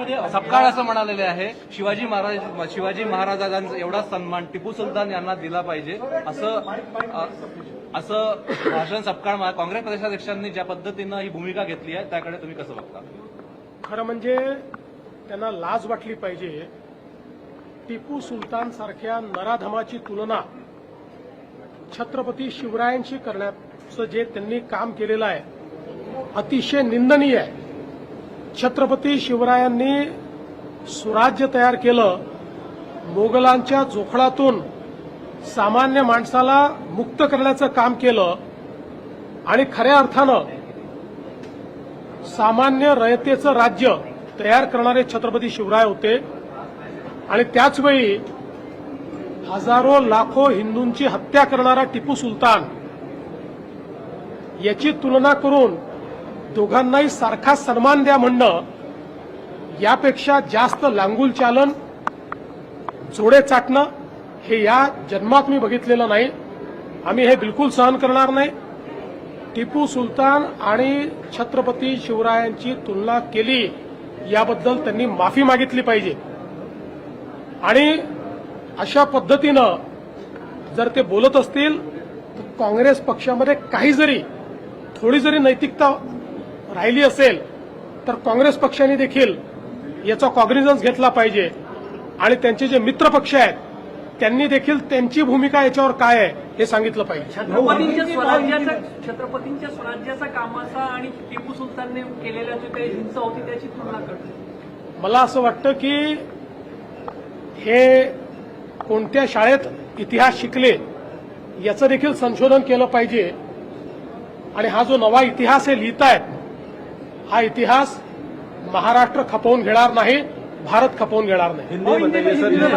सपकाळ असं म्हणालेले आहे शिवाजी महाराजांचा एवढा सन्मान टिपू सुलतान यांना दिला पाहिजे असं भाषण सपकाळ काँग्रेस प्रदेशाध्यक्षांनी ज्या पद्धतीनं ही भूमिका घेतली आहे त्याकडे तुम्ही कसं बघता? खरं म्हणजे त्यांना लाज वाटली पाहिजे. टिपू सुलतान सारख्या नराधमाची तुलना छत्रपती शिवरायांशी करण्याचं जे त्यांनी काम केलेलं आहे अतिशय निंदनीय आहे. छत्रपती शिवरायांनी सुराज्य तयार केलं, मोगलांच्या जोखडातून सामान्य माणसाला मुक्त करण्याचं काम केलं आणि खऱ्या अर्थानं सामान्य रयतेचं राज्य तयार करणारे छत्रपती शिवराय होते. आणि त्याचवेळी हजारो लाखो हिंदूंची हत्या करणारा टिपू सुलतान याची तुलना करून दोघांनाही सारखा सन्मान द्या म्हणणं यापेक्षा जास्त लांगुल चालन, जोडे चाटणं हे या जन्मात मी बघितलेलं नाही. आम्ही हे बिलकुल सहन करणार नाही. टिपू सुलतान आणि छत्रपती शिवरायांची तुलना केली याबद्दल त्यांनी माफी मागितली पाहिजे. आणि अशा पद्धतीनं जर ते बोलत असतील तर काँग्रेस पक्षामध्ये थोडी जरी नैतिकता राहिली असेल तर काँग्रेस पक्षाने देखील याचा कॉग्निझन्स घेतला पाहिजे. आणि त्यांचे जे मित्र पक्ष आहेत त्यांनी देखील त्यांची भूमिका याच्यावर काय आहे हे सांगितलं पाहिजे. छत्रपतींच्या स्वराज्याचा कामाचा आणि टिपू सुलतानने केलेल्या जी काही हिंसा होती त्याची तुलना करतो. मला असं वाटतं की हे कोणत्या शाळेत इतिहास शिकले याचं देखील संशोधन केलं पाहिजे. आणि हा जो नवा इतिहास हे लिहितायत हा इतिहास महाराष्ट्र खपवून घेणार नाही, भारत खपवून घेणार नाही.